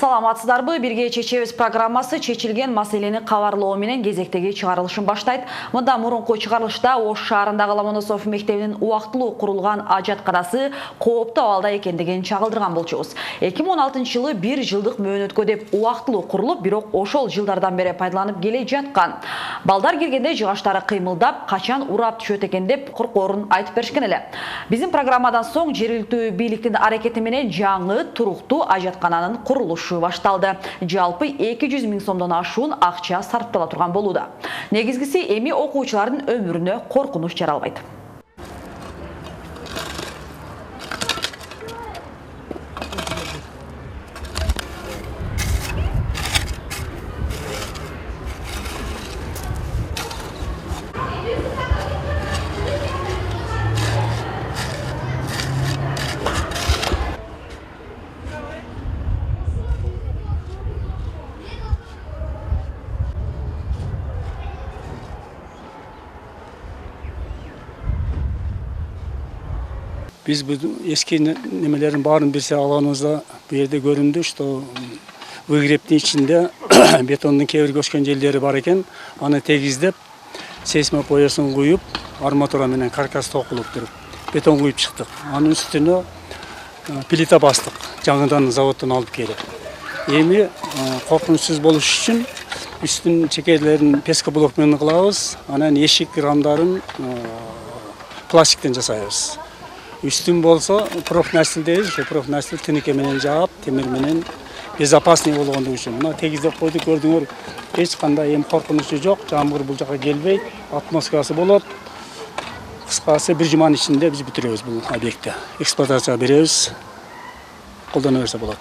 Саламатсыздарбы, бирге чечебиз программасы чечилген маселени кабарлоо менен кезектеги чыгарылышын баштайт. Мында мурунку чыгарылышта Ош шаарындагы Ломоносов мектебинин убактылуу курулган ажатканасы кооптуу абалда экендигин чагылдырган болчубуз. 2016-жылы 1 жылдык мөөнөткө деп убактылуу курулуп, бирок ошол жылдардан бери пайдаланып келе жаткан. Балдар киргенде жыгаштары кыймылдап, качан урап түшөт экен деп коркоорун айтып беришкен эле. Биздин программадан соң жергиликтүү бийликтин аракети менен жаңы туруктуу ажаткананын курулушу башталды. Жалпы 200 000 сомдон ашуун акча сарптала турган болууда. Негизгиси эми окуучулардын өмүрүнө коркунуч жаралбайт. Biz bu eski nemelerin bağrını birse alanımızda bir yerde göründü. İşte o Vıgrep'in içinde betonun kevir göçken jelleri var eken, onu tegizlep, seismik boyasını koyup, armatura menen karkas tokulup durup, beton koyup çıktık. Onun üstüne plita bastık, жаңыдан zavoddan alıp gelip. Emi korkunçsuz boluş için üstün çekerlerin peska bloklarını kılavuz, anan eşik ramların plastikten jasayız. Üstün bolsa prof nasil deyiz, prof nasil tinike menen жаап, темир менен безопасный болгондугу үчүн. Мына тегиздеп койдук, көрдүңөр, эч кандай эми коркунучу жок, жамгыр бул жака келбейт, атмосферасы болот. Кыскасы бир жуманын ичинде биз бүтүрөбүз бул объектти. Эксплуатацияга беребиз. Колдоно берсе болот.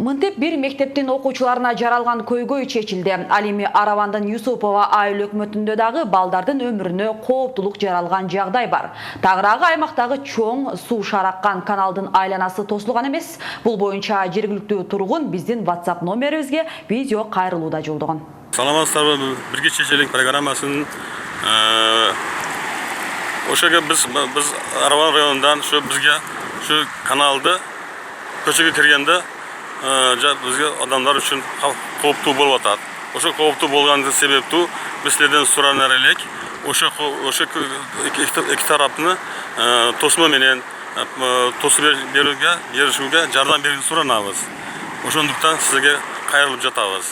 Мынтип бир мектептин окуучуларына жаралган көйгөй чечилди. Ал эми Аравандын Юсупова айыл өкмөтүндө дагы балдардын өмүрүнө кооптулук жаралган жагдай бар. Тагыраагы аймактагы чоң суу шараккан каналдын айланасы тосулган эмес. Бул боюнча жергиликтүү тургун биздин WhatsApp номерибизге видео кайрылууда жолдогон. Саламатсыздарбы, бирге чечелик программасын ошого биз Араван районунан бизге каналды көчөгө киргенде бизге адамдар үчүн кооптуу болуп атат. Ошо кооптуу болгондун себептүү бизлерден суранар элек. Ошо эки тараптын тосмо менен тосуп беришүүгө жардам берүүнү суранабыз. Ошондуктан сизге кайрылып жатабыз.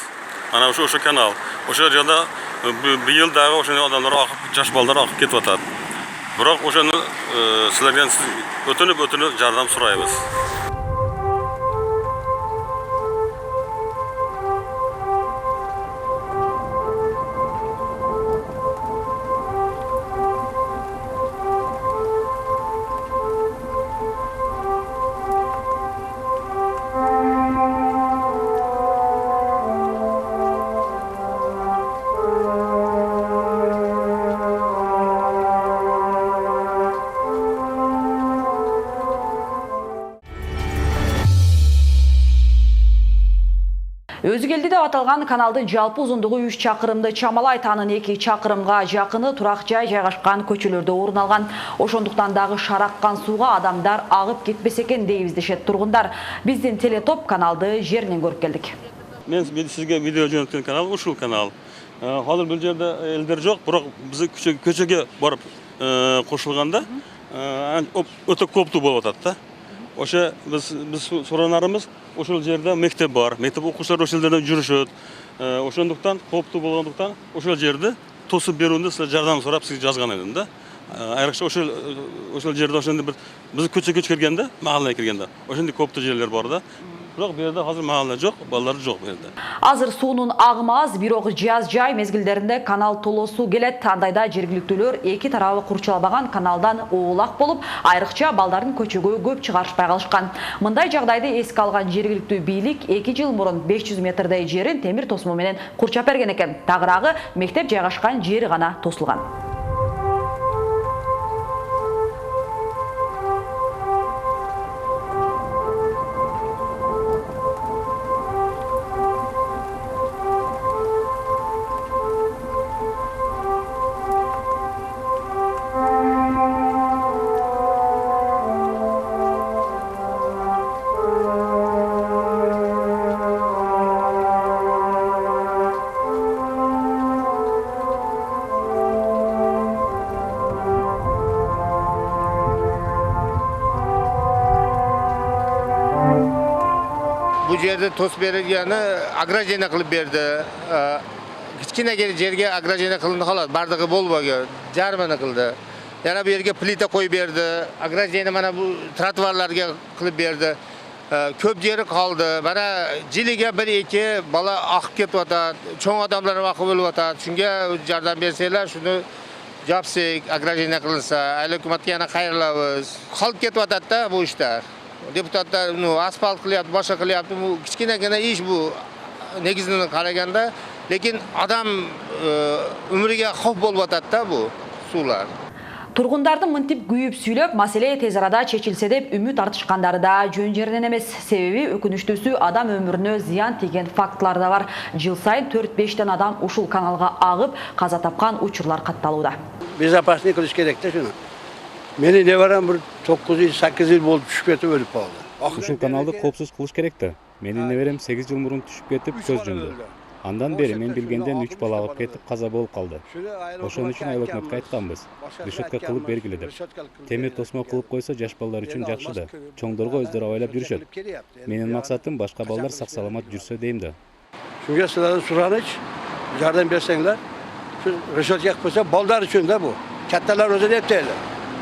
Ana ошо канал. Ошо жерде быйыл дагы ошо адамдар акып, жаш балдар акып кетип атат. Бирок ошону силерден өтүнүп жардам сурайбыз. Өзгелди деп аталган каналдын жалпы узундугу 3 чакырымды чамалайт, анын 2 чакырымга жакыны турак жай жайгашкан көчөлөрдө орун алган. Ошондуктан дагы шараккан сууга адамдар агып кетпесе экен дейбиздешет тургундар. Биздин телетоп каналды жеринен көрүп келдик. Мен сизге видео жөнөткөн канал ушул канал. Азыр бул жерде элдер жок, бирок биз көчөгө барып кошулганда өтө кооптуу болуп атат да. Ошо биз суранарыбыз ошол жерде мектеп бар. Мектеп окуучулары ошол жерде жүрүшөт. Ошондуктан кооптуу болгондуктан ошол жерде тосуп берүүнү жардам сурап сиз жазган элем да. Айрыкча ошол жерде ошондой бир биз көчөгө киргенде, маалына киргенде, ошондой кооптуу жерлер бар да. Бирок бу жерде азыр маалына жок, балдар жок бу жерде. Азыр суунун агымы аз, бирок жаз жай мезгилдеринде канал толосу келет. Андайда жергиликтүүлөр эки тарабы курчалбаган каналдан оолак болуп, айрыкча балдардын көчөгө көп чыгарышпай калышкан. Мындай жагдайды эске алган жергиликтүү бийлик 2 жыл мурун 500 метрдей жерин темир тосмо менен курчап берген экен. Тагыраагы мектеп жайгашкан жери гана тосулган. жерді тос бергені ограждение қылып берді. Кішкене жерге ограждение қылынды қалады, бардығы болбаға, жарманы қылды. Яна bu yerге плита қой берді, ограждение мана бұл тротуарларға қылып берді. Көп жері қалды. Бара жилиге бір-екі бала ақып кетіп атады, чоң адамдар ақып өліп атады. Шунга жардам берселер, шуны жапсек, ограждение қылынса, әлі үкіметке яна қайырлабыз. Қалып кетіп атады да бұл іштер. Депутаттар асфальт қылыпты, башқа қылыпты. Кішкене гана иш бұл негізінен қарағанда, лекин адам өмірге қауіп болып атады да бұл сулар. Тургундардын мынтип күйүп сүйлөп, маселе тез арада чечилсе деп үмүт артышкандары да жөн жеринен эмес. Себеби өкүнүчтүүсү адам өмүрүнө зыян тийген фактылар да бар. Жыл сайын 4-5 адам ушул каналга агып, каза тапкан учурлар катталууда. Безопасный кылыш керек да шуну. Менин небарам бир 9-8 жыл болуп түшүп кетип өлүп калды. Ушул каналды коопсуз кылыш керек да. Менин неберем 8 жыл мурун түшүп кетип көз жумду. Андан бери мен билгенден 3 бала агып кетип каза болуп калды. Ошон үчүн айыл өкмөткө айтканбыз. Решетка кылып бергиле деп. Темир тосмо кылып койсо жаш балдар үчүн жакшы да. Чоңдорго өздөрү абайлап жүрүшөт. Менин максатым башка балдар сак саламат жүрсө дейм да. Шуга силерден сураныч, жардам берсеңлер. Решетка якпаса балдар үчүн да бу. Катталар өзү эптейлер.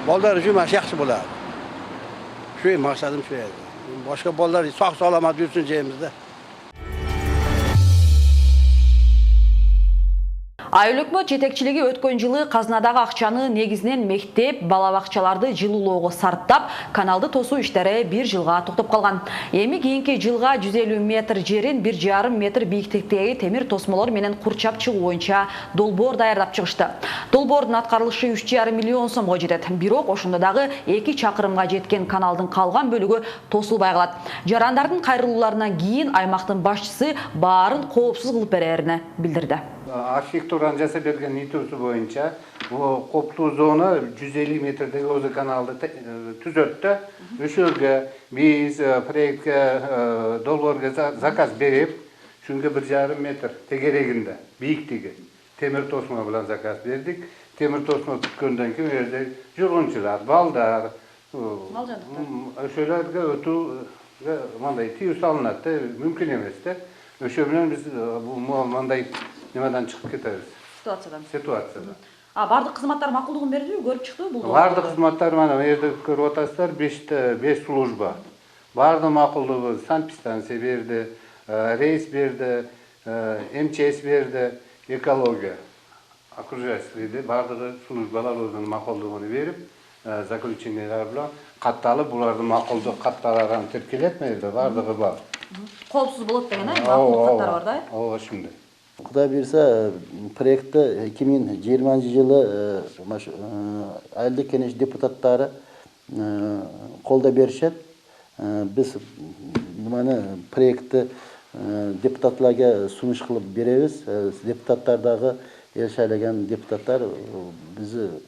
Балдар үчүн маш жакшы болот. Şu максатым şu. Başka ballar sağ salamat жүрсүн жеймизде. Айыл өкмөт жетекчилиги өткөн жылы казынадагы акчаны негизинен мектеп, бала бакчаларды жылуулоого сарптап, каналды тосуу иштери 1 жылга токтоп калган. Эми кийинки жылга 150 метр жерин 1,5 метр бийиктиктеги темир тосмолор менен курчап чыгуу боюнча долбоор даярдап чыгышты. Долбоордун аткарылышы 3,5 миллион сомго жетет. Бирок ошондо дагы 2 чакырымга жеткен каналдын калган бөлүгү тосулбай калат. Жарандардын кайрылууларынан кийин аймактын башчысы баарын коопсуз кылып берерин билдирди. Архитектураны жасап берген нитусу боюнча коптуу зона 150 метрдеги өзү каналды түзөттү. Ошого биз проектке долбоорго заказ берип, шунга 1,5 метр тегерегинде бийиктиги темир тосмо менен заказ бердик. Темир тосмо түшкөндөн кийин жерде жургунчулар, балдар, ошолорго өтүүгө мындай тыюу салынат, мүмкүн эмес да. Ошо менен биз мындай немадан чыгып кетебиз. Ситуациядан. Бардык кызматтар макулдугун бердиби? Көрүп чыктыбы бул? Бардык кызматтар мына жерде көрүп атасыздар, 5 служба. Барды макулдугу санэпидстанция берди, рейс берди, МЧС берди, экология, окружающий бардыгы службалар өзүнүн макулдугун берип, заключениялар менен катталып, булардын макулдук катталган тиркелет мейли бардыгы бар. Коопсуз болот деген макулдук каттар бар да? Ооба, ошондой. Құдай берсе, проектті 2020 жылы айылдық кеңеш депутаттары қолда берішет. Біз проектті депутатларға сұныш қылып береміз. Депутаттардағы елшайлаған депутаттар бізді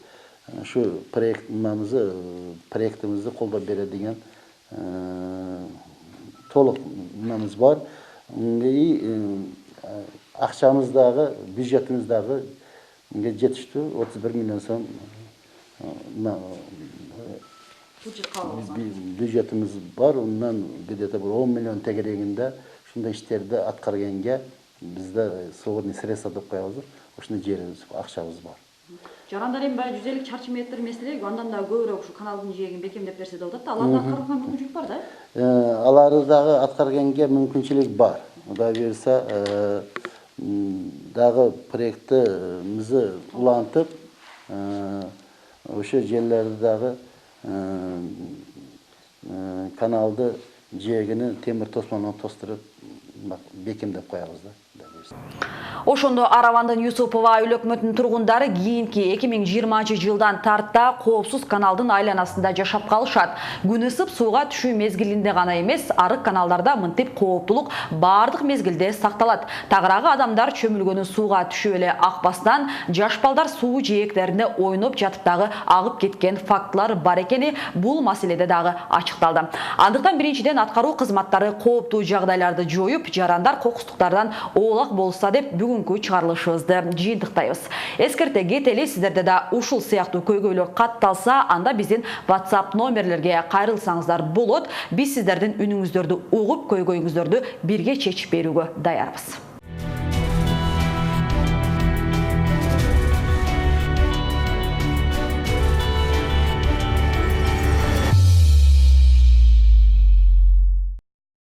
шу проектімізді қолда береді деген толық бар. Ақшамыздағы, бюджетіміздағы жетішті 31 миллион сом бюджетіміз бар. Ондан где-то 10 миллион тегерегінде шында іштерді атқарғанға бізді свободный средства деп қоямыз. Ошында жеріміз, ақшамыз бар. Жарандар эми 150 чарчы метр меселе, андан да көбүрөөк ушу каналдын жээгин бекемдеп берсе деп атат. Аларды аткарууга мүмкүнчүлүк бар да? Алардагы аткарганга мүмкүнчүлүк бар. Кудай берсе, дағы проектimizi улантып, o'sha yerlardagi kanalды жээгини темир тосмо менен тостуруп бекемдеп коебуз да. Ошондо Аравандын Юсупова айыл өкмөтүнүн тургундары кийинки 2020 жылдан тартта коопсуз каналдын айланасында жашап калышат. Күн ысып сууга түшүү мезгилинде гана эмес, арык каналдарда мынтип кооптулук бардык мезгилде сакталат. Тагыраагы адамдар чөмүлгөнү сууга түшүп эле акпастан, жаш балдар суу жээктеринде ойноп жатып дагы агып кеткен фактылар бар экени бул маселеде дагы ачыкталды. Андыктан биринчиден аткаруу кызматтары кооптуу жагдайларды жоюп, жарандар кокустуктардан оолак болса деп бүгүнкү чыгарылышыбызды жыйынтыктайбыз. Эскерте кетели, сиздерде да ушул сыяктуу көйгөйлөр катталса, анда биздин WhatsApp номерлерге кайрылсаңыздар болот. Биз сиздердин үнүңүздөрдү угуп, көйгөйүңүздөрдү бирге чечип берүүгө даярбыз.